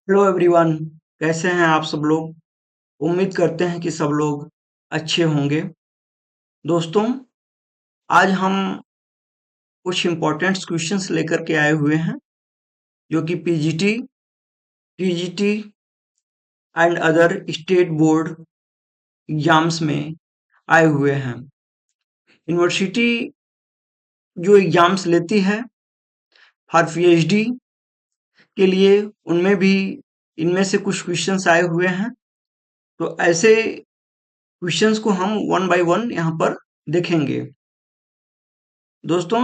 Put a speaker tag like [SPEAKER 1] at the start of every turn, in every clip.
[SPEAKER 1] Hello everyone. कैसे हैं आप सब लोग। उम्मीद करते हैं कि सब लोग अच्छे होंगे। दोस्तों, आज हम कुछ इम्पोर्टेंट क्वेश्चंस लेकर के आए हुए हैं जो कि PGT, TGT and other state board exams में आए हुए हैं। यूनिवर्सिटी जो एग्जाम्स लेती है फॉर पीएचडी के लिए, उनमें भी इनमें से कुछ क्वेश्चंस आए हुए हैं। तो ऐसे क्वेश्चंस को हम वन बाय वन यहाँ पर देखेंगे। दोस्तों,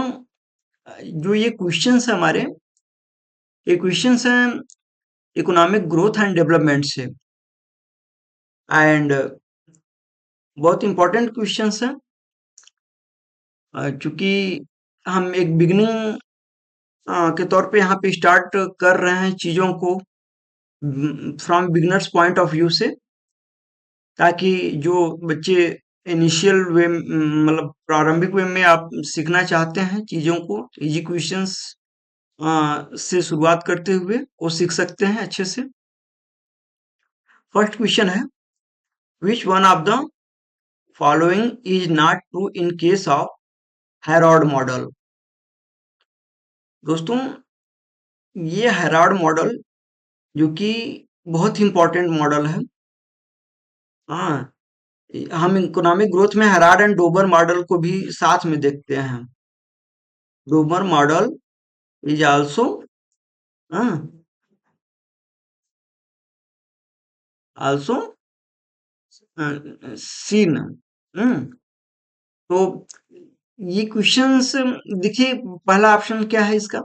[SPEAKER 1] जो ये क्वेश्चंस है हमारे, ये क्वेश्चंस हैं इकोनॉमिक ग्रोथ एंड डेवलपमेंट से, एंड बहुत इंपॉर्टेंट क्वेश्चंस हैं। चूंकि हम एक बिगिनिंग के तौर पे यहाँ पे स्टार्ट कर रहे हैं चीज़ों को from beginners point of view से, ताकि जो बच्चे इनिशियल वे मतलब प्रारंभिक वे में आप सीखना चाहते हैं चीज़ों को, इजी क्वेश्चंस से शुरुआत करते हुए वो सीख सकते हैं अच्छे से। फर्स्ट क्वेश्चन है, which one of the following is not true in case of Harrod model. दोस्तों, ये हेरोड मॉडल जो कि बहुत ही इंपॉर्टेंट मॉडल है। हाँ, हम इकोनॉमिक ग्रोथ में हेराड एंड डोबर मॉडल को भी साथ में देखते हैं। Domar model is also also seen. तो ये क्वेश्चंस देखिए, पहला ऑप्शन क्या है इसका,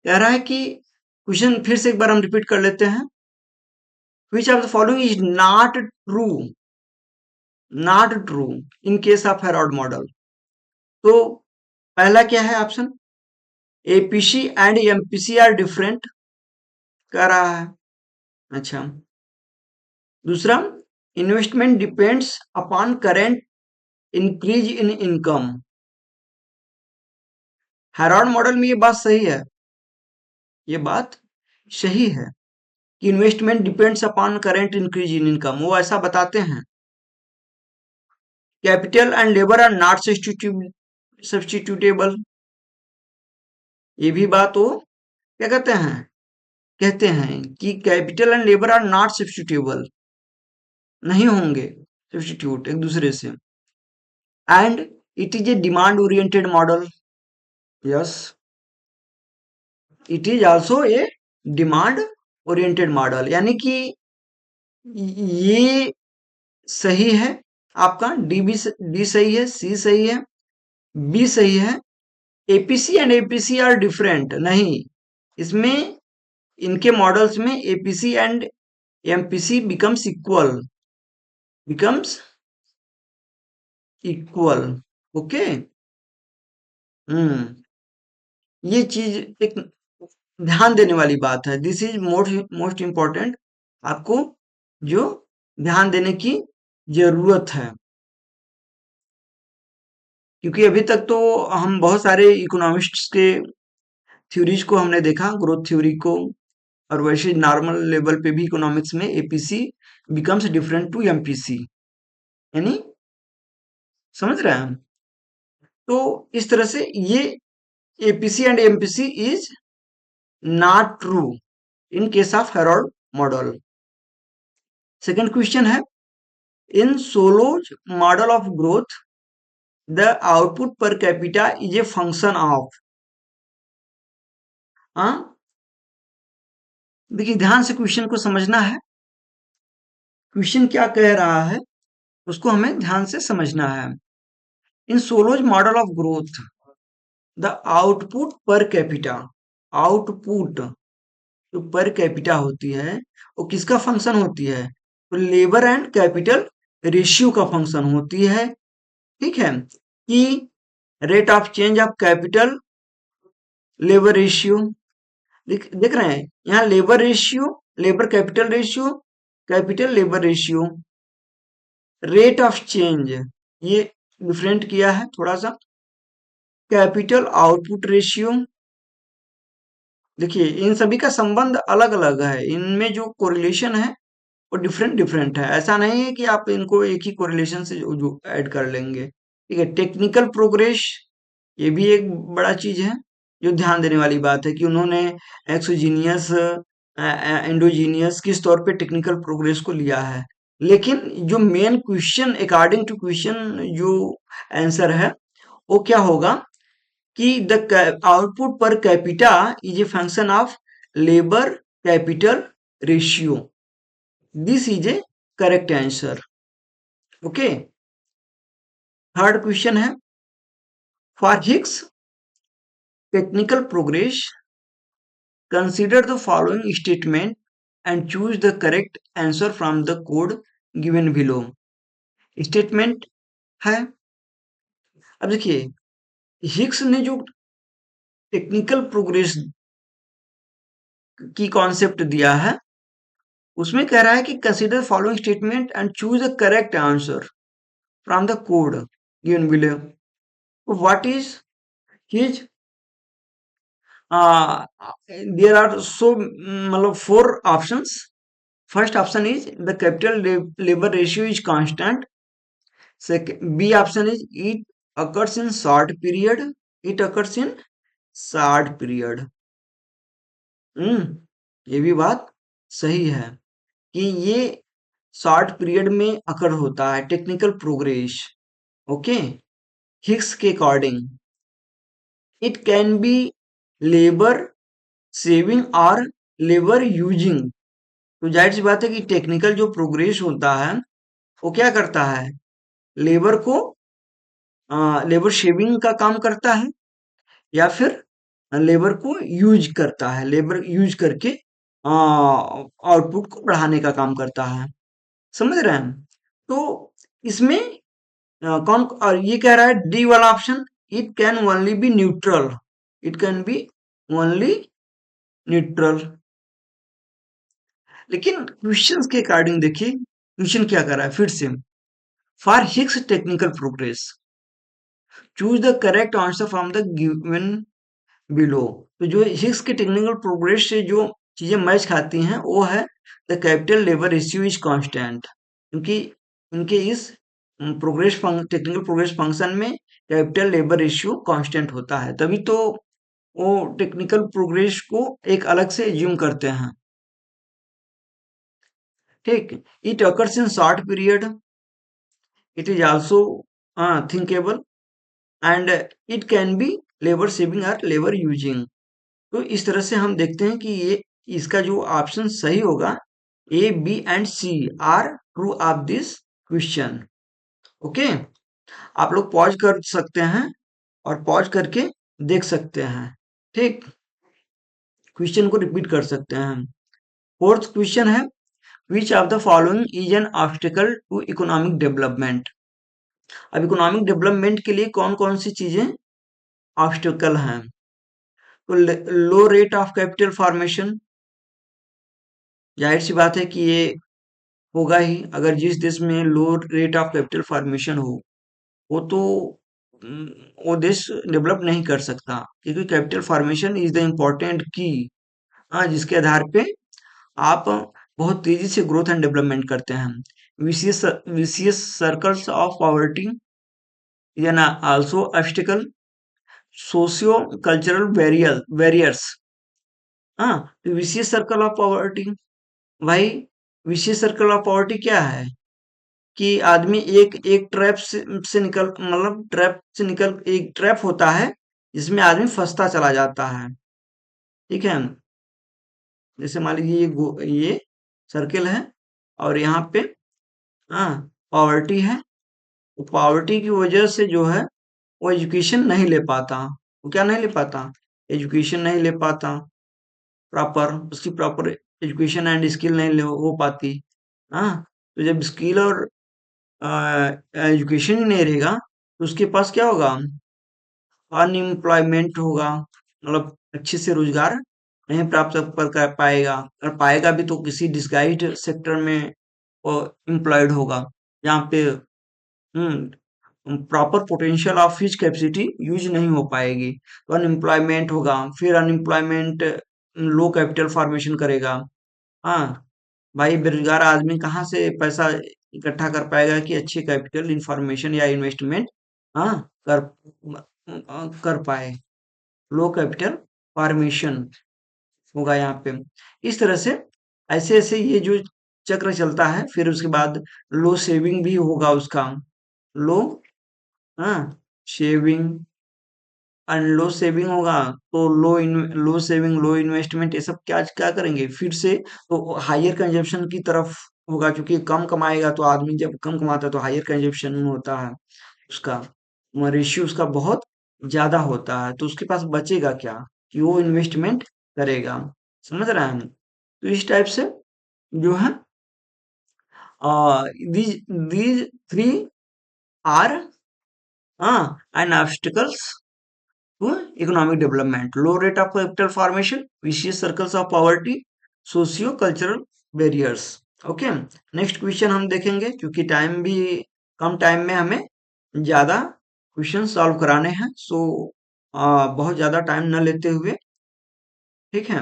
[SPEAKER 1] कह रहा है कि क्वेश्चन फिर से एक बार हम रिपीट कर लेते हैं। Which of the following is not true, not true in case of Harrod model. तो पहला क्या है option, APC and MPC are different कह रहा है। अच्छा, दूसरा, investment depends upon current increase in income. Harrod model में ये बात सही है, ये बात सही है कि investment depends upon current increase in income, वो ऐसा बताते हैं। Capital and labour are not substitutable, ये भी बात वो क्या कहते हैं कि capital and labour are not substitutable, नहीं होंगे सब्स्टिट्यूट एक दूसरे से। And it is a demand oriented model. Yes, it is also a demand oriented model, यानी कि ये सही है आपका, डी सही है, सी सही है, बी सही है। APC and APC are different, नहीं, इसमें इनके मॉडल्स में APC and MPC becomes equal. Okay. Hmm, ये चीज एक ध्यान देने वाली बात है। दिस इज मोस्ट इम्पोर्टेंट, आपको जो ध्यान देने की जरूरत है, क्योंकि अभी तक तो हम बहुत सारे इकोनॉमिस्ट्स के थ्योरीज को हमने देखा, ग्रोथ थ्योरी को, और वैसे नॉर्मल लेवल पे भी इकोनॉमिक्स में APC becomes different to MPC, यानी समझ रहे हैं। तो इस तरह से ये APC and MPC is not true in case of Harrod model. Second question है, in Solow's model of growth the output per capita is a function of. हाँ, देखिए ध्यान से क्वेश्चन को समझना है, क्वेश्चन क्या कह रहा है उसको हमें ध्यान से समझना है। In Solow's model of growth the output per capita, output जो पर कैपिटा होती है वो किसका फंक्शन होती है, तो लेबर एंड कैपिटल रेशियो का फंक्शन होती है। ठीक है, कि rate of change of capital labour ratio, देख रहे हैं यहाँ, labour ratio, labour capital ratio, capital labour ratio, rate of change ये डिफरेंट किया है थोड़ा सा, कैपिटल आउटपुट रेशियो, देखिए इन सभी का संबंध अलग अलग है, इनमें जो कोरिलेशन है वो डिफरेंट डिफरेंट है। ऐसा नहीं है कि आप इनको एक ही कोरिलेशन से जो ऐड कर लेंगे। ठीक है, टेक्निकल प्रोग्रेस ये भी एक बड़ा चीज है जो ध्यान देने वाली बात है कि उन्होंने एक्सोजीनियस एंडोजीनियस किस तौर पे टेक्निकल प्रोग्रेस को लिया है। लेकिन जो main question according to question जो आंसर है वो क्या होगा कि the output per capita is a function of labour capital ratio. This is a correct answer. Okay, third question है for Higgs technical progress consider the following statement and choose the correct answer from the code given below। Statement है, अब देखिए Higgs ने जो technical progress की concept दिया है उसमें कह रहा है कि consider following statement and choose the correct answer from the code given below. What is his there are so मतलब four options. First option is the capital labour ratio is constant. Second, B option is it occurs in short period. It occurs in short period। ये भी बात सही है कि ये short period में अकर होता है टेक्निकल प्रोग्रेस। ओके, हिग्स के according it can be labour saving और लेबर यूजिंग। तो जाहिर सी बात है कि टेक्निकल जो प्रोग्रेस होता है वो क्या करता है, लेबर को लेबर शेविंग का काम करता है या फिर लेबर को यूज करता है, लेबर यूज करके आउटपुट को बढ़ाने का काम करता है। समझ रहे हैं? तो इसमें कौन और ये कह रहा है डी वाला option it can only B neutral. It can be only neutral. लेकिन क्वेश्चंस के अकॉर्डिंग देखिए क्वेश्चन क्या कर रहा है फिर से for Higgs technical progress choose the correct answer from the given below. तो जो हिग्स के टेक्निकल प्रोग्रेस से जो चीजें मैच खाती हैं वो है the capital labour ratio is constant, क्योंकि उनके इस प्रोग्रेस टेक्निकल प्रोग्रेस फंक्शन में कैपिटल लेबर रेशियो कांस्टेंट होता है, तभी तो वो टेक्निकल प्रोग्रेस को एक अलग से एज्यूम करते हैं। ठीक, it occurs in short period, it is also thinkable and it can be labour saving और लेबर यूजिंग। तो इस तरह से हम देखते हैं कि ये इसका जो ऑप्शन सही होगा A B and C are true of this question. Okay, आप लोग पॉज कर सकते हैं और पॉज करके देख सकते हैं। ठीक, क्वेश्चन को रिपीट कर सकते हैं। फोर्थ क्वेश्चन है which of the following is an obstacle to economic development. अब इकोनॉमिक डेवलपमेंट के लिए कौन कौन सी चीजें ऑब्स्टिकल हैं। तो low rate of capital formation, जाहिर सी बात है कि ये होगा ही अगर जिस देश में लो रेट ऑफ कैपिटल फॉर्मेशन हो वो तो उम, वो देश डेवलप नहीं कर सकता, क्योंकि capital formation is the important की जिसके आधार पे आप बहुत तेजी से ग्रोथ एंड डेवलपमेंट करते हैं। Vicious circles of poverty an also obstacle. Socio cultural barriers, हाँ, विशियस सर्कल ऑफ पॉवर्टी, भाई विशियस सर्कल ऑफ पॉवर्टी क्या है कि आदमी एक एक ट्रैप से निकल मतलब ट्रैप से निकल एक ट्रैप होता है जिसमें आदमी फंसता चला जाता है। ठीक है, जैसे मान लीजिए ये सर्किल है और यहाँ पे हाँ पॉवर्टी है, तो पॉवर्टी की वजह से जो है वो एजुकेशन नहीं ले पाता। वो क्या नहीं ले पाता, एजुकेशन नहीं ले पाता प्रॉपर, उसकी प्रॉपर एजुकेशन एंड स्किल नहीं हो पाती। हाँ, तो जब स्किल और एजुकेशन ही नहीं रहेगा तो उसके पास क्या होगा, अनएम्प्लॉयमेंट होगा, मतलब अच्छे से रोजगार नहीं प्राप्त कर पाएगा, और पाएगा भी तो किसी डिसगाइज्ड सेक्टर में वो एम्प्लॉयड होगा जहाँ पे proper potential of his capacity use नहीं हो पाएगी, तो अनएम्प्लॉयमेंट होगा। फिर अनएम्प्लॉयमेंट लो कैपिटल फॉर्मेशन करेगा। हाँ भाई, बेरोजगार आदमी कहाँ से पैसा इकट्ठा कर पाएगा कि अच्छे कैपिटल इंफॉर्मेशन या इन्वेस्टमेंट हाँ कर पाए। लो कैपिटल फॉर्मेशन होगा यहाँ पे। इस तरह से ऐसे ऐसे ये जो चक्र चलता है, फिर उसके बाद लो सेविंग भी होगा उसका। लो हाँ सेविंग एंड लो सेविंग होगा, तो लो सेविंग लो इन्वेस्टमेंट ये सब क्या क्या करेंगे फिर से, तो हायर कंजप्शन की तरफ होगा, क्योंकि कम कमाएगा तो आदमी जब कम कमाता है तो हायर कंजप्शन होता है उसका, रेशियो उसका बहुत ज्यादा होता है, तो उसके पास बचेगा क्या कि वो इन्वेस्टमेंट करेगा। समझ रहे हैं हम? तो इस टाइप से जो है these these three are an obstacles to economic development: low rate of capital formation, vicious circles of poverty, socio cultural barriers। Okay, next question हम देखेंगे, क्योंकि टाइम भी कम टाइम में हमें ज्यादा क्वेश्चन सॉल्व कराने हैं, सो बहुत ज्यादा टाइम न लेते हुए, ठीक है,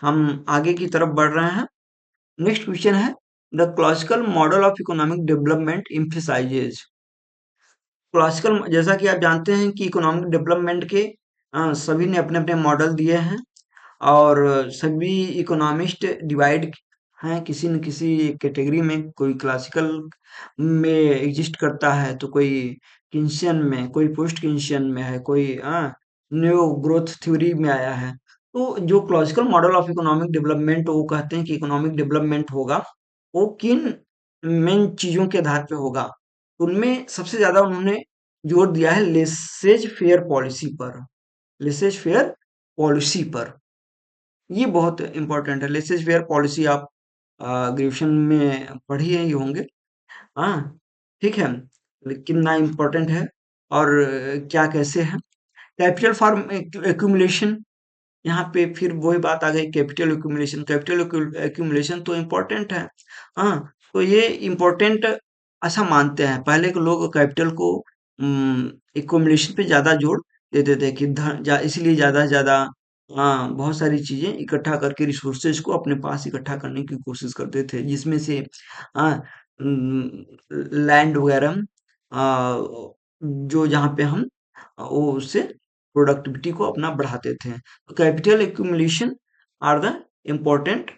[SPEAKER 1] हम आगे की तरफ बढ़ रहे हैं। नेक्स्ट क्वेश्चन है, the classical model of economic development emphasizes। Classical, जैसा कि आप जानते हैं कि इकोनॉमिक डेवलपमेंट के सभी ने अपने अपने मॉडल दिए हैं, और सभी इकोनॉमिस्ट डिवाइड हैं किसी न किसी कैटेगरी में। कोई क्लासिकल में एग्जिस्ट करता है, तो कोई किन्सियन में, कोई पोस्ट किन्सियन में है, कोई न्यू ग्रोथ थ्योरी में आया है। तो जो classical model of economic development, वो कहते हैं कि इकोनॉमिक डेवलपमेंट होगा वो किन मेन चीजों के आधार पे होगा। उनमें सबसे ज्यादा उन्होंने जोर दिया है लेसेज फेयर पॉलिसी पर। लेसेज फेयर पॉलिसी पर, ये बहुत इंपॉर्टेंट है। लेसेज फेयर पॉलिसी आप ग्रेजुएशन में पढ़ी है ही होंगे। हाँ ठीक है, कितना इम्पोर्टेंट है और क्या कैसे है। कैपिटल फॉर्म एक्यूमुलेशन, यहाँ पे फिर वही बात आ गई, कैपिटल एक्यूमुलेशन। कैपिटल एक्यूमुलेशन तो इम्पोर्टेंट है। हाँ, तो ये इम्पोर्टेंट ऐसा मानते हैं पहले के लोग, कैपिटल को एक्यूमुलेशन पे ज्यादा जोर देते थे कि धन इसलिए ज्यादा से ज्यादा बहुत सारी चीजें इकट्ठा करके रिसोर्सेज को अपने पास इकट्ठा करने की कोशिश करते थे, जिसमें से लैंड वगैरह जो जहाँ पे हम वो उससे प्रोडक्टिविटी को अपना बढ़ाते थे। तो capital accumulation are the important.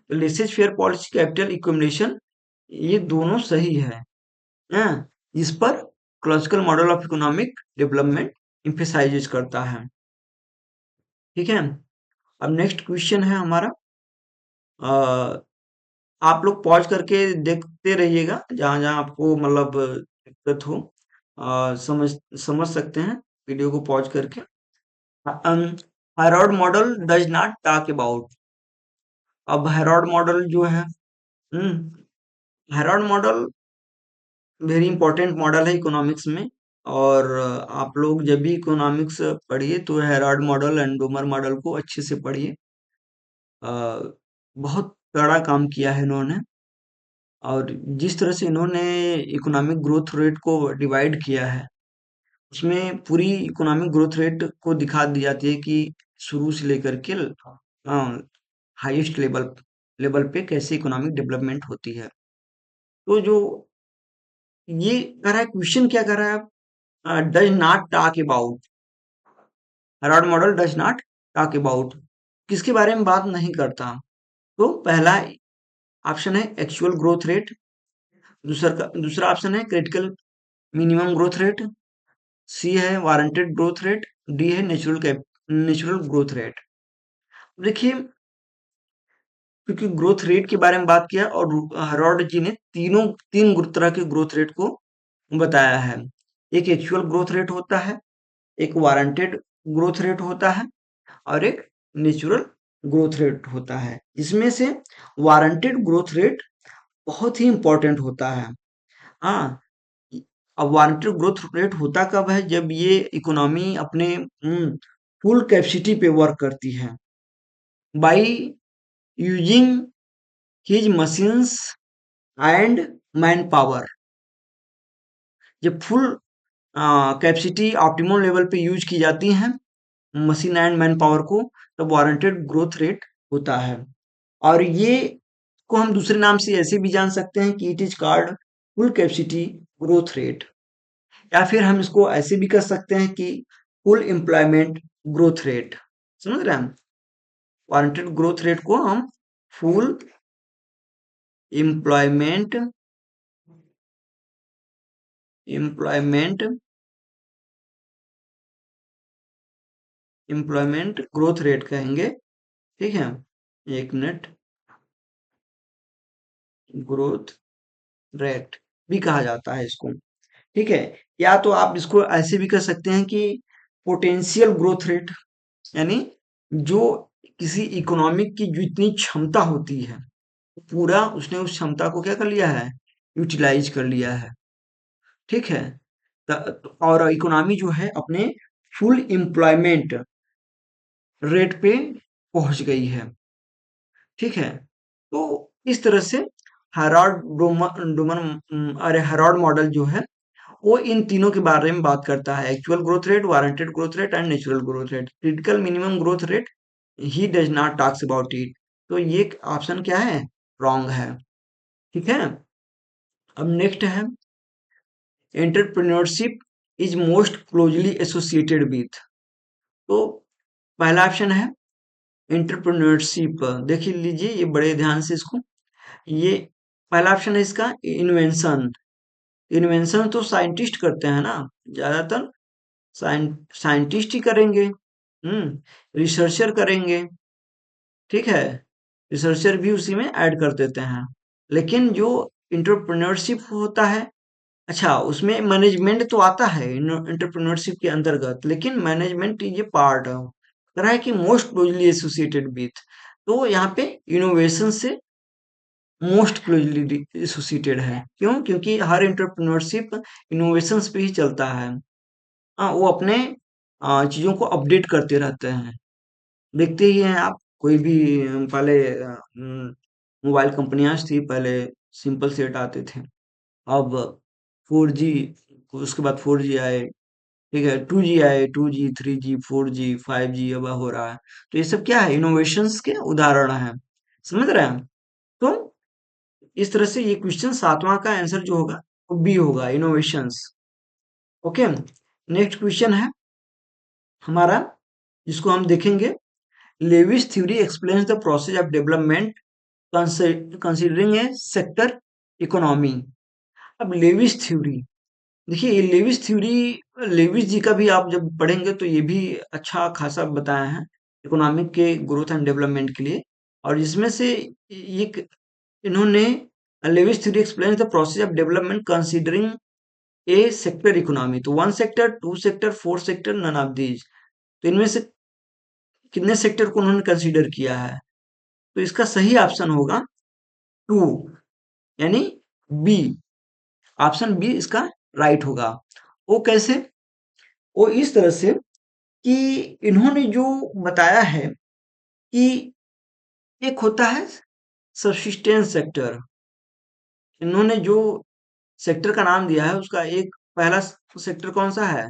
[SPEAKER 1] Laissez faire policy, capital accumulation, ये दोनों सही है। इस पर classical model of economic development emphasize करता है। ठीक है, अब नेक्स्ट क्वेश्चन है हमारा। अ, आप लोग पॉज करके देखते रहिएगा, जहां जहां आपको मतलब दिक्कत हो, समझ समझ सकते हैं वीडियो को पॉज करके। Herod model does not talk about. अब हेरोड मॉडल जो है, Herod model very important model है इकोनॉमिक्स में। और आप लोग जब भी इकोनॉमिक्स पढ़िए तो Herald model and Domar model को अच्छे से पढ़िए। अ, बहुत बड़ा काम किया है इन्होंने, और जिस तरह से इन्होंने इकोनॉमिक ग्रोथ रेट को डिवाइड किया है, उसमें पूरी इकोनॉमिक ग्रोथ रेट को दिखा दी जाती है कि शुरू से लेकर के हाईएस्ट लेवल लेवल पे कैसे इकोनॉमिक डेवलपमेंट होती है। तो जो ये कर रहा है क्वेश्चन, क्या कर रहा है, does not talk about, Herald model does not talk about, किसके बारे में बात नहीं करता। तो पहला ऑप्शन है एक्चुअल ग्रोथ रेट, दूसरा ऑप्शन है क्रिटिकल मिनिमम ग्रोथ रेट, सी है वारंटेड ग्रोथ रेट, डी है नेचुरल ग्रोथ रेट। देखिए, क्योंकि ग्रोथ रेट के बारे में बात किया, और हेरोल्ड जी ने तीन तरह के ग्रोथ रेट को बताया है। एक एक्चुअल ग्रोथ रेट होता है, एक वारंटेड ग्रोथ रेट होता है, और एक नेचुरल ग्रोथ रेट होता है। इसमें से वारंटेड ग्रोथ रेट बहुत ही इंपॉर्टेंट होता है। हाँ, अब वारंटेड ग्रोथ रेट होता कब है, जब ये इकोनॉमी अपने फुल कैपेसिटी पे वर्क करती है, by using his machines and man power. जब फुल कैपेसिटी ऑप्टिमम लेवल पे यूज की जाती है, मशीन एंड मैन पावर को, तब वारंटेड ग्रोथ रेट होता है। और ये को हम दूसरे नाम से ऐसे भी जान सकते हैं कि it is called full capacity growth rate, या फिर हम इसको ऐसे भी कर सकते हैं कि फुल एम्प्लॉयमेंट ग्रोथ रेट। समझ रहे हैं? वारंटेड ग्रोथ रेट को हम full employment employment employment growth rate कहेंगे। ठीक है, एक मिनट, ग्रोथ रेट भी कहा जाता है इसको। ठीक है, या तो आप इसको ऐसे भी कर सकते हैं कि पोटेंशियल ग्रोथ रेट, यानी जो किसी इकोनॉमिक की जितनी क्षमता होती है पूरा उसने उस क्षमता को क्या कर लिया है, यूटिलाइज कर लिया है। ठीक है, और इकोनॉमी जो है अपने फुल एम्प्लॉयमेंट रेट पे पहुंच गई है। ठीक है, तो इस तरह से हेराल्ड डोमन अरे हेराल्ड मॉडल जो है वो इन तीनों के बारे में बात करता है, actual growth rate, warranted growth rate and natural growth rate. Critical minimum growth rate he does not talks about it. तो ये ऑप्शन क्या है, रॉन्ग है। ठीक है, अब नेक्स्ट है, entrepreneurship is most closely associated with. तो पहला ऑप्शन है एंटरप्रेन्योरशिप, देख लीजिए ये बड़े ध्यान से इसको, ये पहला ऑप्शन है इसका इन्वेंशन। इन्वेंशन तो साइंटिस्ट करते हैं ना, ज्यादातर साइंटिस्ट ही करेंगे। रिसर्चर करेंगे। ठीक है, रिसर्चर भी उसी में ऐड कर देते हैं। लेकिन जो इंटरप्रेन्योरशिप होता है, अच्छा उसमें मैनेजमेंट तो आता है इंटरप्रेन्योरशिप के अंतर्गत, लेकिन मैनेजमेंट ये पार्ट तरह है कि मोस्ट क्लोजली एसोसिएटेड विथ। तो यहाँ पे इनोवेशन से मोस्ट क्लोजली एसोसिएटेड है। क्यों? क्योंकि हर इंटरप्रेन्योरशिप इनोवेशंस पे ही चलता है। हाँ, वो अपने चीजों को अपडेट करते रहते हैं। देखते ही हैं आप, कोई भी पहले मोबाइल कंपनियां थी, पहले सिंपल सेट आते थे, अब 4G, उसके बाद 4G आए। ठीक है, 2G आए, 2G 3G 4G 5G अब हो रहा है। तो ये सब क्या है, इनोवेशंस के उदाहरण है। समझ रहे हैं? तो इस तरह से ये क्वेश्चन सातवां का आंसर जो होगा वो बी होगा, इनोवेशंस। ओके, नेक्स्ट क्वेश्चन है हमारा, जिसको हम देखेंगे, Lewis theory explains the process of development considering a sector economy. अब लेविस थ्योरी, देखिए ये लेविस थ्योरी, लेविस जी का भी आप जब पढ़ेंगे तो ये भी अच्छा खासा बताया है इकोनॉमिक के ग्रोथ एंड डेवलपमेंट के लिए। और इसमें से एक इन्होंने, Lewis theory explains the process of development considering a sector economy. तो one sector, two sector, four sector, none of these. तो इनमें से कितने सेक्टर को उन्होंने कंसीडर किया है? तो इसका सही ऑप्शन होगा टू, यानी बी। ऑप्शन बी इसका राइट होगा। वो कैसे? वो इस तरह से कि इन्होंने जो बताया है कि एक होता है सबसिस्टेंस सेक्टर। इन्होंने जो सेक्टर का नाम दिया है उसका एक पहला सेक्टर कौन सा है,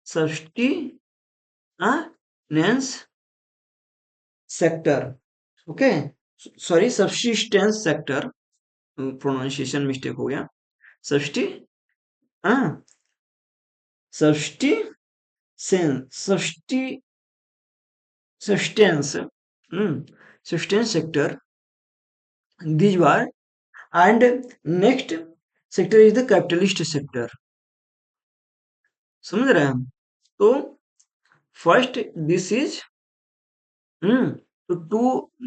[SPEAKER 1] subsistence sector. Okay, sorry, subsistence sector, pronunciation mistake हो गया। सब्सटी हाँ सब्सटी सब्सटी sustenance, sustenance sector, these were, and next sector is the capitalist sector। समझ रहे हैं हम? तो फर्स्ट दिस इज, तो to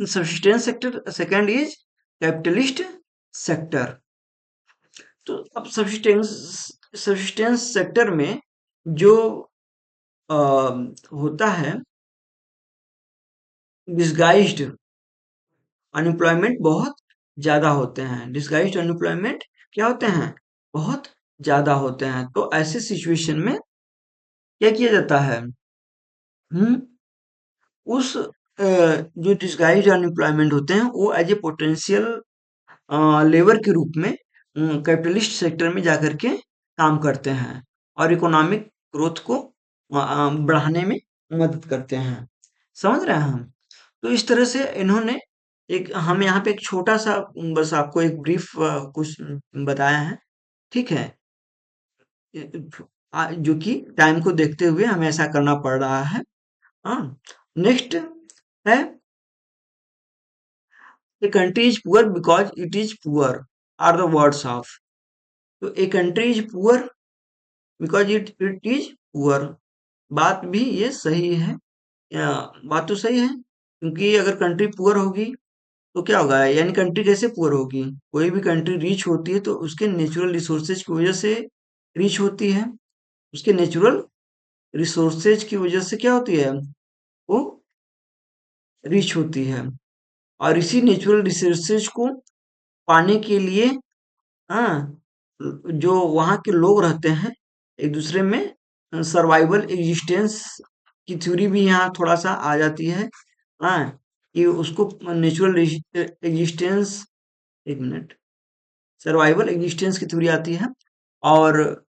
[SPEAKER 1] sustains sector, second is capitalist sector. तो अब सब्सिस्टेंस सेक्टर में जो होता है डिसगाइज्ड अनएम्प्लॉयमेंट बहुत ज्यादा होते हैं। डिसगाइज्ड अनएम्प्लॉयमेंट क्या होते हैं, बहुत ज्यादा होते हैं। तो ऐसे सिचुएशन में क्या किया जाता है, हम्म उस जो डिसगाइज्ड अनएम्प्लॉयमेंट होते हैं वो एज ए पोटेंशियल लेबर के रूप में कैपिटलिस्ट सेक्टर में जाकर के काम करते हैं और इकोनॉमिक ग्रोथ को बढ़ाने में मदद करते हैं। समझ रहे हैं हम? तो इस तरह से इन्होंने एक हम यहाँ पे एक छोटा सा बस आपको एक ब्रीफ कुछ बताया है, ठीक है? जो कि टाइम को देखते हुए हमें ऐसा करना पड़ रहा है। हाँ, नेक्स्ट है a country is poor because it is poor are the words of. तो a country is poor because it is poor. बात भी ये सही है। बात तो सही है, क्योंकि अगर कंट्री पुअर होगी तो क्या होगा, यानी कंट्री कैसे पुअर होगी? कोई भी कंट्री रिच होती है तो उसके नेचुरल रिसोर्सेज की वजह से रिच होती है। उसके नेचुरल रिसोर्सेज की वजह से क्या होती है, वो रिच होती है। और इसी नेचुरल रिसोर्सेज को पाने के लिए, हाँ, जो वहाँ के लोग रहते हैं एक दूसरे में सर्वाइवल एग्जिस्टेंस की थ्योरी भी यहाँ थोड़ा सा आ जाती है। हाँ, कि उसको नेचुरल एग्जिस्टेंस, एक मिनट, सर्वाइवल एग्जिस्टेंस की थ्योरी आती है। और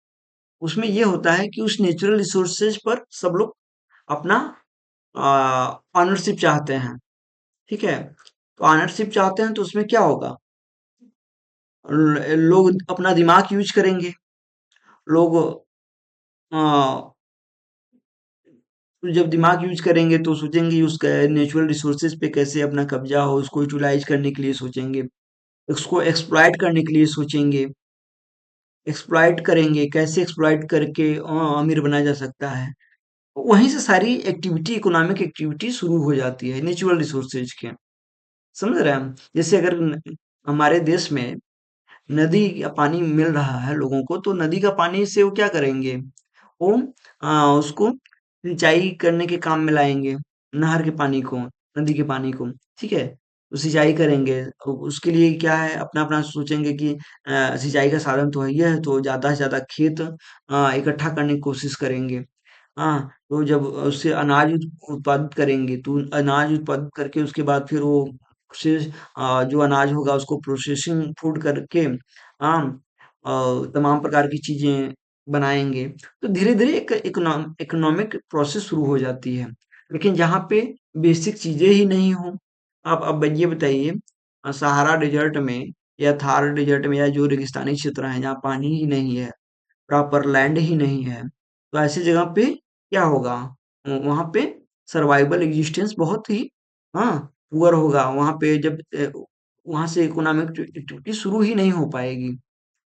[SPEAKER 1] उसमें ये होता है कि उस नेचुरल रिसोर्सेज पर सब लोग अपना ऑनरशिप चाहते हैं, ठीक है? तो ऑनरशिप चाहते हैं तो उसमें क्या होगा, लोग अपना दिमाग यूज करेंगे। लोग जब दिमाग यूज करेंगे तो सोचेंगे उसका नेचुरल रिसोर्सेज पे कैसे अपना कब्जा हो, उसको यूटिलाइज करने के लिए सोचेंगे, उसको एक्सप्लॉइट करने के लिए सोचेंगे। एक्सप्लॉइट करेंगे, कैसे एक्सप्लॉइट करके अमीर बना जा सकता है। वहीं से सारी एक्टिविटी, इकोनॉमिक एक्टिविटी शुरू हो जाती है नेचुरल रिसोर्सेज के। समझ रहे हैं हम? जैसे अगर हमारे देश में नदी का पानी मिल रहा है लोगों को, तो नदी का पानी से वो क्या करेंगे, वो उसको सिंचाई करने के काम में लाएंगे। नहर के पानी को, नदी के पानी को, ठीक है? तो सिंचाई करेंगे, उसके लिए क्या है, अपना अपना सोचेंगे कि सिंचाई का साधन तो है, यह है तो ज्यादा से ज्यादा खेत इकट्ठा करने की कोशिश करेंगे। हाँ, तो जब उससे अनाज उत्पादित करेंगे तो अनाज उत्पादित करके उसके बाद फिर वो से जो अनाज होगा उसको प्रोसेसिंग फूड करके तमाम प्रकार की चीजें बनाएंगे। तो धीरे धीरे एक इकोनॉमिक प्रोसेस शुरू हो जाती है। लेकिन जहाँ पे बेसिक चीजें ही नहीं हो, आप अब ये बताइए, सहारा डेजर्ट में या थार डेजर्ट में या जो रेगिस्तानी क्षेत्र है जहाँ पानी ही नहीं है, प्रॉपर लैंड ही नहीं है, तो ऐसी जगह पे क्या होगा, वहां पे सर्वाइवल एग्जिस्टेंस बहुत ही, हाँ, पुअर होगा। वहां पे जब वहां से इकोनॉमिक एक्टिविटी शुरू ही नहीं हो पाएगी,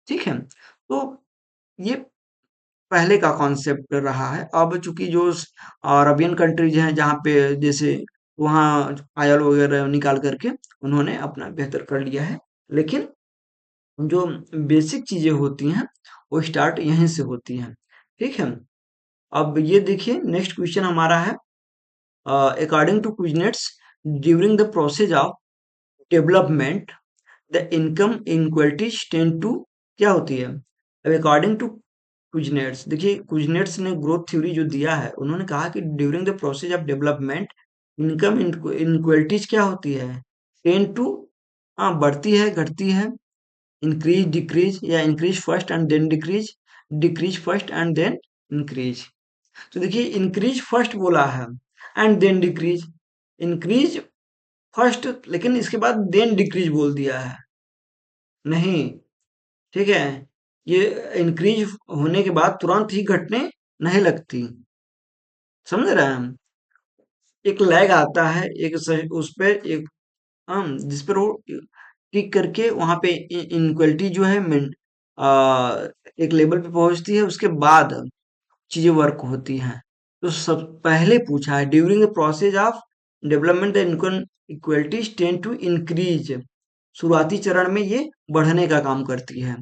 [SPEAKER 1] ठीक है? तो ये पहले का कॉन्सेप्ट रहा है। अब चूंकि जो अरबियन कंट्रीज हैं जहाँ पे जैसे वहाँ आयल वगैरह निकाल करके उन्होंने अपना बेहतर कर लिया है, लेकिन जो बेसिक चीजें होती हैं वो स्टार्ट यहीं से होती हैं, ठीक है? अब ये देखिए, नेक्स्ट क्वेश्चन हमारा है, according to Kuznets, during the process of development the income inequalities tend to, क्या होती है? अब अकॉर्डिंग टू कुजनेट्स, देखिए कुजनेट्स ने ग्रोथ थ्योरी जो दिया है, उन्होंने कहा कि during the process of development income inequalities क्या होती है, टेंड टू, हाँ, बढ़ती है, घटती है। इंक्रीज डिक्रीज या increase first and then decrease, decrease first and then increase. तो देखिए इंक्रीज फर्स्ट बोला है and then decrease, increase first लेकिन इसके बाद देन डिक्रीज बोल दिया है, नहीं, ठीक है? ये इंक्रीज होने के बाद तुरंत ही घटने नहीं लगती। समझ रहे हैं हम? एक लैग आता है, एक उस पे एक, हम जिस पर वो क्लिक करके वहां पे इनक्वलिटी जो है एक लेवल पे पहुंचती है, उसके बाद चीजें वर्क होती हैं। तो सब पहले पूछा है during the process of development the income equalities tend to increase, शुरुआती चरण में ये बढ़ने का काम करती है,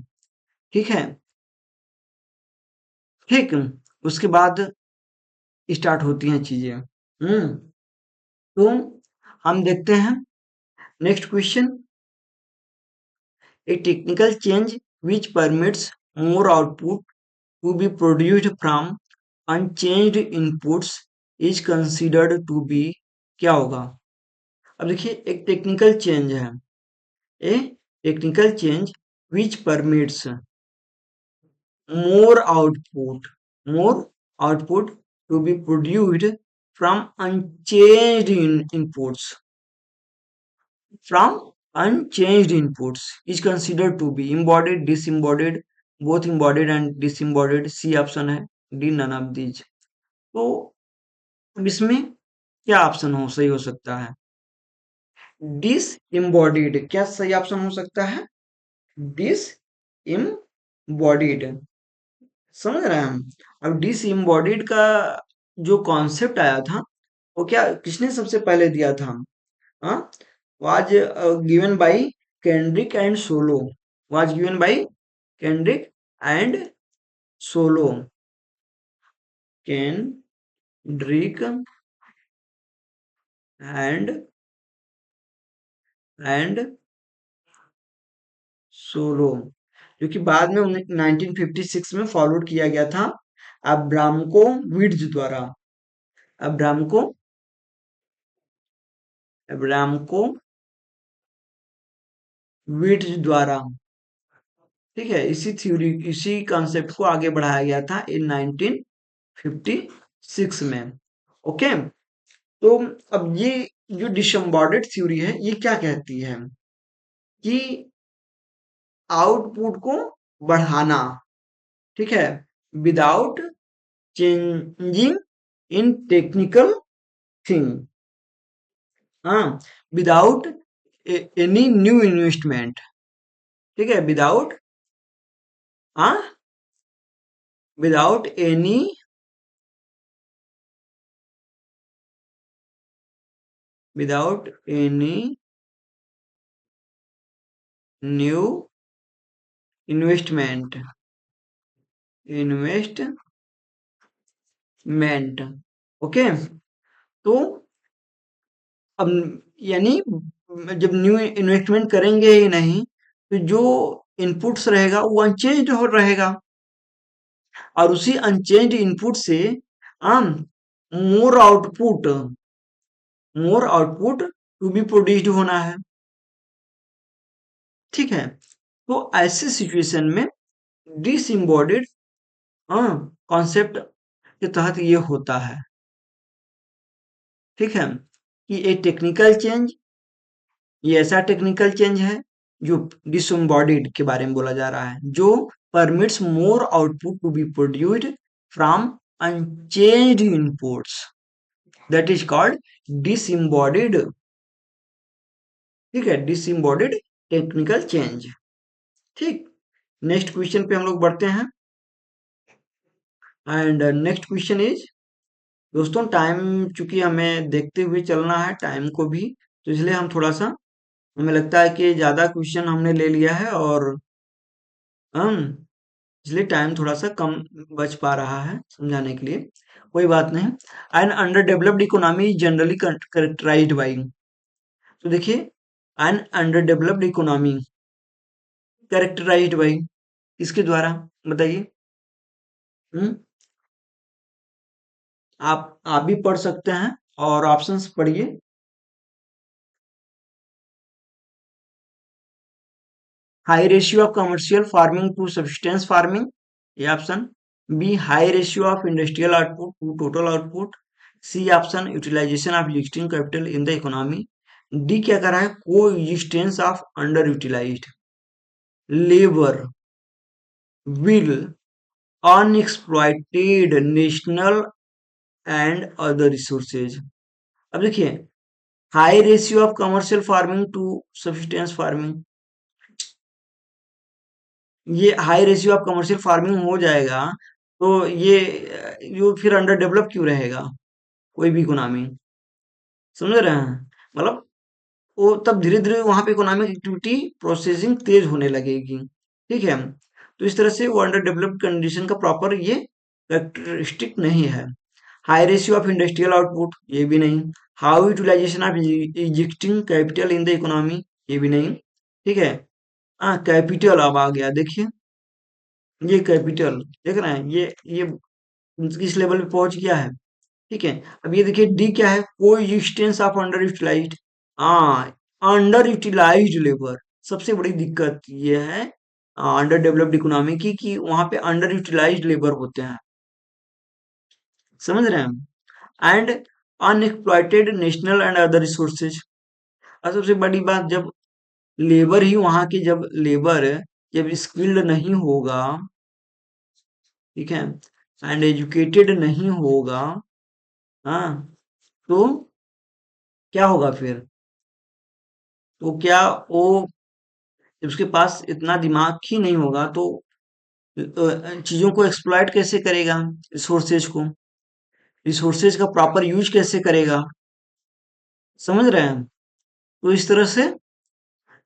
[SPEAKER 1] ठीक है? ठीक, उसके बाद स्टार्ट होती हैं चीजें। तो हम देखते हैं next question, a technical change which permits more output to be produced from unchanged inputs is considered to be, क्या होगा? अब देखिए एक टेक्निकल चेंज है, a technical change which permits more output, more output to be produced from unchanged inputs. From unchanged inputs is considered to be embodied, disembodied, both embodied and disembodied. C option है, D none of these. तो अब इसमें क्या option हो सही हो सकता है? डिसएम्बॉडीड क्या सही ऑप्शन हो सकता है? डिसएम्बॉडीड, समझ रहे हैं हम? अब डिसएम्बॉडीड का जो कॉन्सेप्ट आया था वो क्या किसने सबसे पहले दिया था? हाँ, was given by Kendrick and Solo. Was given by Kendrick and Solo. Kendrick and Solo, जो कि बाद में 1956 में फॉलोड किया गया था अब्रामको विड्ज द्वारा। अब्रामको अब्रामको विड्ज द्वारा, ठीक है। इसी थ्योरी इसी कॉन्सेप्ट को आगे बढ़ाया गया था इन 1956 में। ओके, तो अब ये जो डिसएम्बॉडेड थ्योरी है ये क्या कहती है कि आउटपुट को बढ़ाना, ठीक है, without changing in technical thing, हाँ, विदाउट एनी न्यू इन्वेस्टमेंट, ठीक है, विदाउट, हाँ, without any new investment, okay. तो अब यानी जब न्यू इन्वेस्टमेंट करेंगे ही नहीं तो जो इनपुट्स रहेगा वो अनचेंज्ड हो रहेगा, और उसी अनचेंज्ड इनपुट से हम मोर आउटपुट टू बी प्रोड्यूस्ड होना है, ठीक है। तो ऐसे सिचुएशन में डिसएम्बॉडेड कॉन्सेप्ट के तहत ये होता है, ठीक है, कि एक टेक्निकल चेंज, ये ऐसा टेक्निकल चेंज है जो डिसएम्बॉडीड के बारे में बोला जा रहा है, जो permits more output to be produced from unchanged inputs, that is called disembodied, ठीक है, डिसएम्बॉडीड टेक्निकल चेंज। ठीक, नेक्स्ट क्वेश्चन पे हम लोग बढ़ते हैं। एंड नेक्स्ट क्वेश्चन इज, दोस्तों टाइम चूंकि हमें देखते हुए चलना है टाइम को भी, तो इसलिए हम थोड़ा सा, हमें लगता है कि ज्यादा क्वेश्चन हमने ले लिया है और हम इसलिए टाइम थोड़ा सा कम बच पा रहा है समझाने के लिए, कोई बात नहीं। An under developed economy generally characterised by, तो देखिए an under developed economy characterised by किसके द्वारा बताइए? हम्म, आप भी पढ़ सकते हैं और ऑप्शंस पढ़िए। High ratio of commercial farming to subsistence farming, ये option. B high ratio of industrial output to total output. C option utilization of existing capital in the economy. D क्या कर रहा है? Coexistence of underutilized labour with unexploited national and other resources. अब देखिए, high ratio of commercial farming to subsistence farming, ये high ratio of commercial farming हो जाएगा तो ये जो फिर अंडर डेवलप क्यों रहेगा कोई भी इकोनॉमी, समझ रहे हैं? मतलब वो तब धीरे धीरे वहां पे इकोनॉमिक एक्टिविटी प्रोसेसिंग तेज होने लगेगी, ठीक है। तो इस तरह से वो अंडर डेवलप्ड कंडीशन का प्रॉपर ये कैरेक्टरिस्टिक नहीं है। High ratio of industrial output, ये भी नहीं। How utilisation of existing capital in the economy, ये भी नहीं, ठीक है। हाँ, कैपिटल अब आ गया, देखिए ये कैपिटल देख रहे हैं, ये किस लेवल पे पहुंच गया है, ठीक है। अब ये देखिए डी क्या है? कोएक्जिस्टेंस ऑफ अंडर यूटिलाइज्ड, हाँ, अंडर यूटिलाइज्ड लेबर, सबसे बड़ी दिक्कत ये है अंडर डेवलप्ड इकोनॉमी की कि वहां पे अंडर यूटिलाइज्ड लेबर होते हैं, समझ रहे हैं? And unexploited national and other resources. और सबसे बड़ी बात, जब लेबर ही वहां की, जब लेबर जब स्किल्ड नहीं होगा, ठीक है, एंड एजुकेटेड नहीं होगा, हाँ, तो क्या होगा फिर? तो क्या वो, जब उसके पास इतना दिमाग ही नहीं होगा तो चीजों को एक्सप्लॉइट कैसे करेगा? रिसोर्सेज को, रिसोर्सेज का प्रॉपर यूज कैसे करेगा? समझ रहे हैं? तो इस तरह से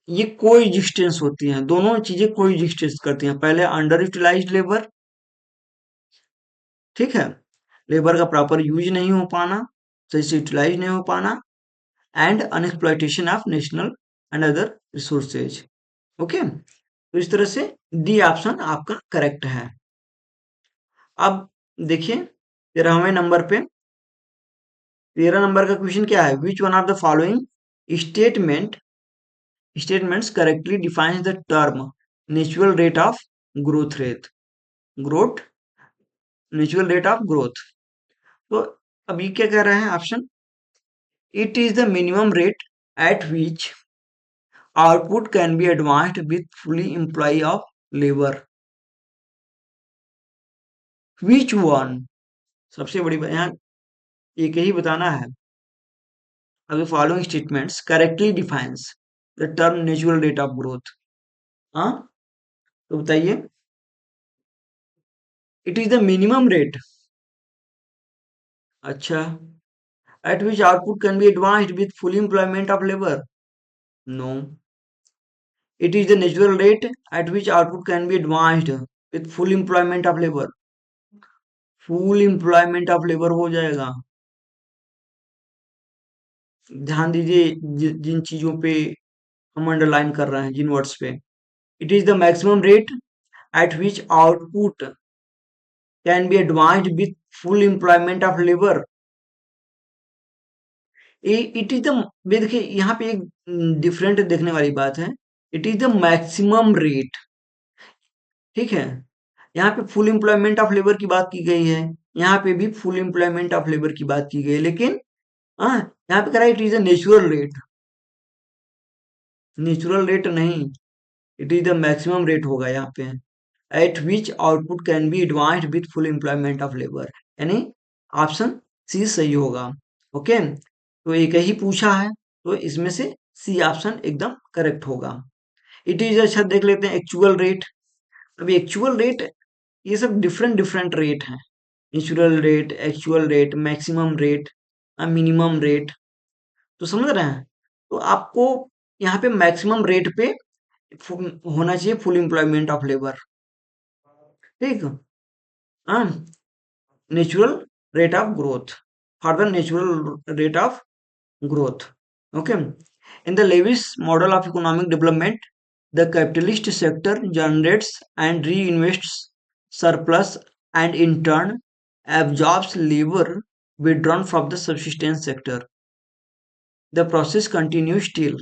[SPEAKER 1] ये कोएग्जिस्टेंस होती हैं, दोनों चीजें कोएग्जिस्टेंस करती हैं। पहले अंडर यूटिलाइज्ड लेबर, ठीक है, लेबर का प्रॉपर यूज नहीं हो पाना, सही से यूटिलाइज नहीं हो पाना, and unexploitation of national and other resources. Okay, तो इस तरह से डी ऑप्शन आपका करेक्ट है। अब देखिए 13वें नंबर पे, 13 नंबर का क्वेश्चन क्या है? Which one of the following statements correctly defines the term natural rate of growth rate, growth, natural rate of growth. तो अब ये क्या कह रहे हैं option? It is the minimum rate at which output can be advanced with fully employ of labour. Which one, सबसे बड़ी बात यहाँ एक ही बताना है। अब following statements correctly defines the term natural rate of growth. हाँ, तो बताइए। It is the minimum rate, अच्छा, at which output can be advanced with full employment of labor? No. It is the natural rate at which output can be advanced with full employment of labor. Full employment of labor हो जाएगा। ध्यान दीजिए जिन चीजों पे हम underline कर रहे हैं, जिन वर्ड्स पे। It is the maximum rate at which output can be advanced with full employment of labor. It is the, देखिए यहाँ पे एक डिफरेंट देखने वाली बात है। It is the maximum rate, ठीक है, यहाँ पे फुल एम्प्लॉयमेंट ऑफ लेबर की बात की गई है, यहाँ पे भी फुल एम्प्लॉयमेंट ऑफ लेबर की बात की गई है, लेकिन हाँ, यहाँ पे कह रहा है it is a natural rate, natural rate नहीं, it is the maximum rate होगा यहाँ पे, at which output can be advanced with full employment of labour, यानी ऑप्शन सी सही होगा। ओके, तो एक ही पूछा है, तो इसमें से सी ऑप्शन एकदम करेक्ट होगा। इट इज, अच्छा देख लेते हैं एक्चुअल रेट। अभी एक्चुअल रेट, ये सब डिफरेंट डिफरेंट रेट हैं। Natural rate, actual rate, maximum rate, minimum rate, तो समझ रहे हैं? तो आपको यहाँ पे मैक्सिमम रेट पे होना चाहिए फुल एम्प्लॉयमेंट ऑफ लेबर, ठीक, हाँ, natural rate of growth, for the natural rate of growth. Okay. In the Lewis model of economic development, the capitalist sector generates and reinvests surplus and in turn absorbs labor withdrawn from the subsistence sector. The process continues till,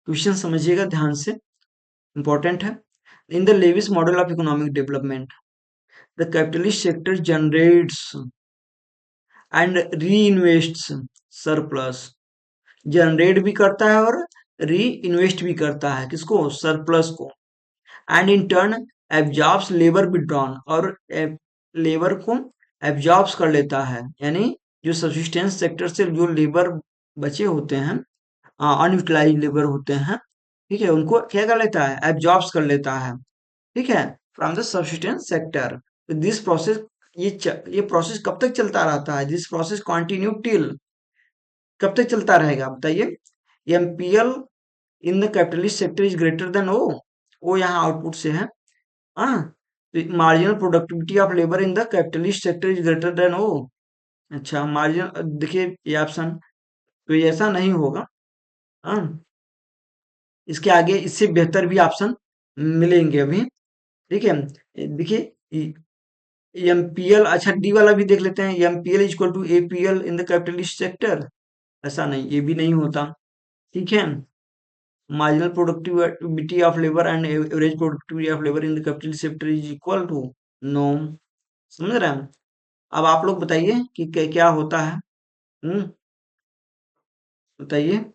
[SPEAKER 1] question समझिएगा ध्यान से, important है। In the Lewis model of economic development, the capitalist sector generates and reinvests surplus, generate भी करता है और री invest भी करता है, किसको? सरप्लस को। And in turn absorbs labour withdrawn, और लेबर को एब्जॉर्ब्स कर लेता है, यानी जो सब्सिस्टेंस सेक्टर से जो लेबर बचे होते हैं, अनयूटिलाइज लेबर होते हैं, ठीक है, उनको क्या कर लेता है? एब्जॉर्ब्स कर लेता है, ठीक है, from the subsistence sector. This process, ये प्रोसेस कब तक चलता रहता है? दिस प्रोसेस कंटिन्यू टिल, कब तक चलता रहेगा बताइए? MPL in the capitalist sector is greater than O यहाँ आउटपुट से है, हाँ, marginal productivity of labour in the capitalist sector is greater than O. अच्छा, मार्जिनल, देखिए ये ऑप्शन, तो ये ऐसा नहीं होगा, हाँ, इसके आगे इससे बेहतर भी ऑप्शन मिलेंगे अभी, ठीक है। देखिए एमपीएल, अच्छा डी वाला भी देख लेते हैं, MPL is equal to APL in the capitalist sector, ऐसा नहीं, ये भी नहीं होता, ठीक है। Marginal productivity of labour and average productivity of labour in the capital sector is equal to, no, समझ रहे हैं? अब आप लोग बताइए कि क्या होता है। बताइए,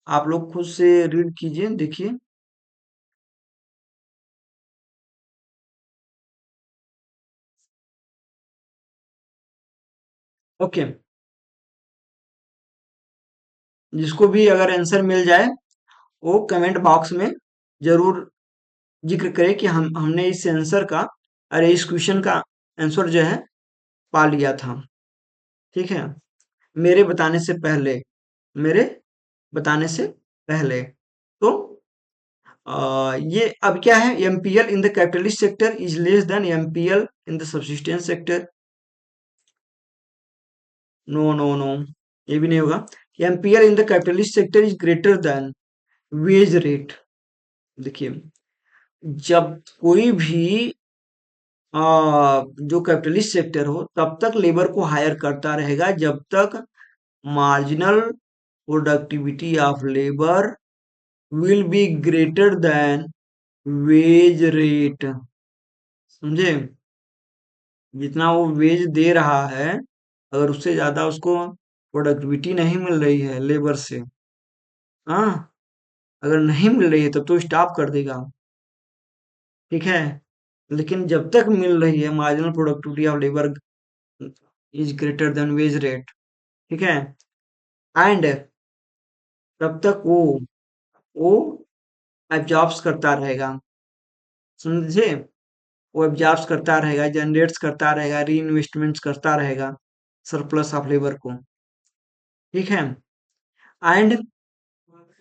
[SPEAKER 1] आप लोग खुद से रीड कीजिए, देखिए। ओके, जिसको भी अगर आंसर मिल जाए वो कमेंट बॉक्स में जरूर जिक्र करे कि हमने इस आंसर का, अरे इस क्वेश्चन का आंसर जो है पा लिया था। ठीक है, मेरे बताने से पहले, मेरे बताने से पहले। तो ये अब क्या है, MPL in the capitalist sector is less than MPL in the subsistence sector. No no no, ये भी नहीं होगा। MPL in the capitalist sector is greater than wage rate. देखिए, जब कोई भी जो कैपिटलिस्ट सेक्टर हो तब तक लेबर को हायर करता रहेगा जब तक marginal productivity of labour will be greater than wage rate. समझे? जितना वो वेज दे रहा है, अगर उससे ज्यादा उसको प्रोडक्टिविटी नहीं मिल रही है लेबर से, हाँ, अगर नहीं मिल रही है तब तो स्टॉप कर देगा। ठीक है, लेकिन जब तक मिल रही है, marginal productivity of labour is greater than wage rate, ठीक है, एंड तब तक वो एब्जॉर्ब्स करता रहेगा। समझे? वो एब्जॉर्ब्स करता रहेगा, जनरेट्स करता रहेगा, री इन्वेस्टमेंट्स करता रहेगा सरप्लस ऑफ लेबर को। ठीक है, and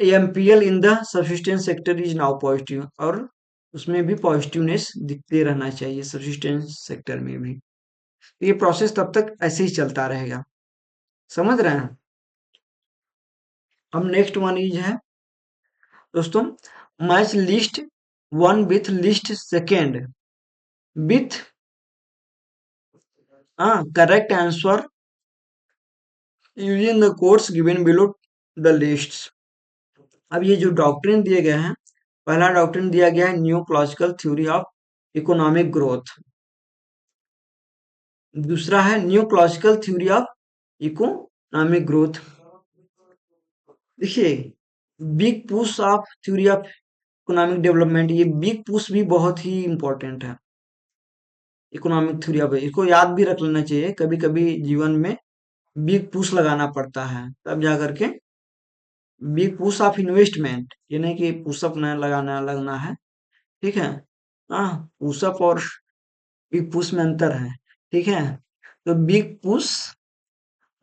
[SPEAKER 1] MPL in the subsistence sector is now positive, और उसमें भी पॉजिटिवनेस दिखते रहना चाहिए सब्सिस्टेंस सेक्टर में भी। ये प्रोसेस तब तक ऐसे ही चलता रहेगा। समझ रहे हैं? अब नेक्स्ट वन इज है दोस्तों, match list one with list second with correct answer using the codes given below the lists. अब ये जो डॉक्ट्रिन दिए गए हैं, पहला डॉक्ट्रिन दिया गया है new classical theory of economic growth. दूसरा है new classical theory of economic growth. देखिए, big push of theory of economic development, ये बिग पुश भी बहुत ही इंपॉर्टेंट है। इकोनॉमिक थ्योरी ऑफ, इसको याद भी रख लेना चाहिए, कभी कभी जीवन में बिग पुश लगाना पड़ता है तब जा करके। बिग पुश ऑफ इन्वेस्टमेंट, ये नहीं कि पुशअप न लगाना लगना है। ठीक है, हाँ, पुशअप और बिग पुश में अंतर है। ठीक है, तो बिग पुश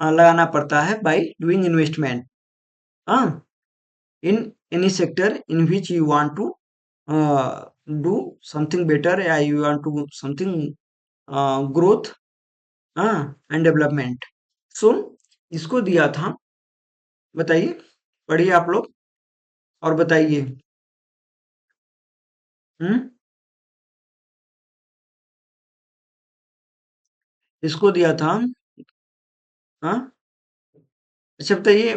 [SPEAKER 1] लगाना पड़ता है बाय डूइंग इन्वेस्टमेंट, हाँ, in any sector in which you want to do something better, या you want to something growth, हाँ, एंड डेवलपमेंट। सो इसको दिया था, बताइए, पढ़िए आप लोग और बताइए। हम्म, इसको दिया था, हाँ। अच्छा बताइए,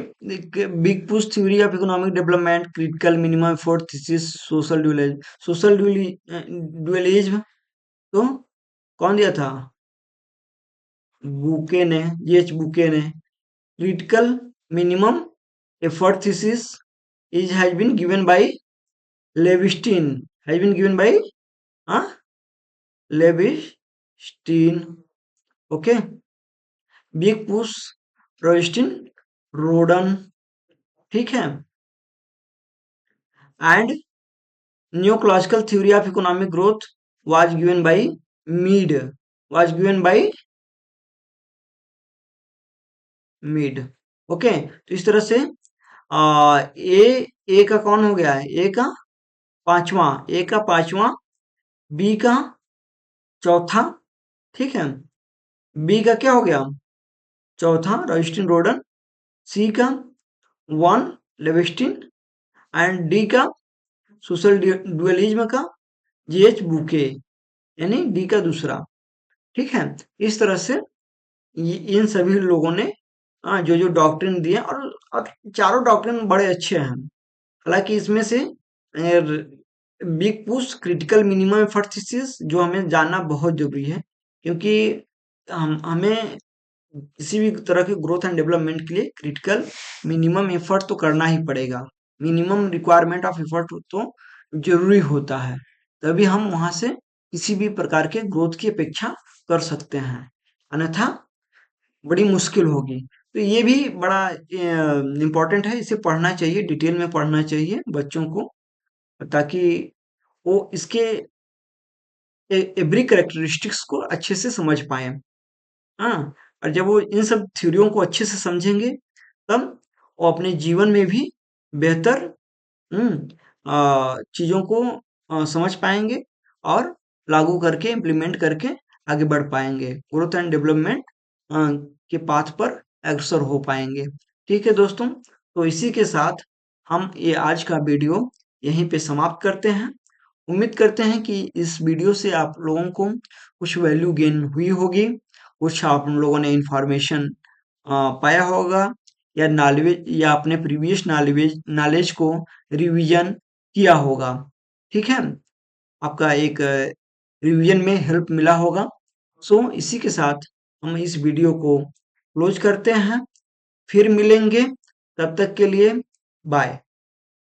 [SPEAKER 1] big push theory of economic development, critical minimum effort thesis, social dualism. Social dualism तो कौन दिया था? बुके ने, जीएच बुके ने। Critical minimum effort thesis is has been given by Leibenstein, has been given by Leibenstein. Okay, big push Rosenstein Rodan. ठीक है, and new classical theory of economic growth was given by Meade, was given by Meade. Okay, तो इस तरह से ए का कौन हो गया है? ए का पांचवा, ए का पांचवा, बी का चौथा, ठीक है, बी का क्या हो गया? चौथा रॉस्टिन रोडन, सी का वन लेविस्टिन, एंड डी का सोशल ड्यूअलिज्म का जीएच बुके, यानी डी का दूसरा। ठीक है, इस तरह से इन सभी लोगों ने जो जो डॉक्ट्रिन दिए, और चारों डॉक्ट्रिन बड़े अच्छे हैं। हालांकि इसमें से big push, critical minimum effort thesis जो हमें जानना बहुत जरूरी है क्योंकि हमें किसी भी तरह के ग्रोथ एंड डेवलपमेंट के लिए क्रिटिकल मिनिमम एफर्ट तो करना ही पड़ेगा। मिनिमम रिक्वायरमेंट ऑफ एफर्ट तो जरूरी होता है, तभी हम वहां से किसी भी प्रकार के ग्रोथ की अपेक्षा कर सकते हैं, अन्यथा बड़ी मुश्किल होगी। तो ये भी बड़ा इम्पोर्टेंट है, इसे पढ़ना चाहिए, डिटेल में पढ़ना चाहिए बच्चों को, ताकि वो इसके एवरी कैरेक्टरिस्टिक्स को अच्छे से समझ पाए। हाँ, और जब वो इन सब थ्योरियों को अच्छे से समझेंगे, तब वो अपने जीवन में भी बेहतर चीज़ों को समझ पाएंगे और लागू करके इम्प्लीमेंट करके आगे बढ़ पाएंगे, ग्रोथ एंड डेवलपमेंट के पाथ पर अग्रसर हो पाएंगे। ठीक है दोस्तों, तो इसी के साथ हम ये आज का वीडियो यहीं पे समाप्त करते हैं। उम्मीद करते हैं कि इस वीडियो से आप लोगों को कुछ वैल्यू गेन हुई होगी, कुछ आप लोगों ने इंफॉर्मेशन पाया होगा, या नॉलेज, या अपने प्रीवियस नॉलेज को रिवीजन किया होगा। ठीक है, आपका एक रिवीजन में हेल्प मिला होगा। सो इसी के साथ हम इस वीडियो को क्लोज करते हैं, फिर मिलेंगे, तब तक के लिए बाय।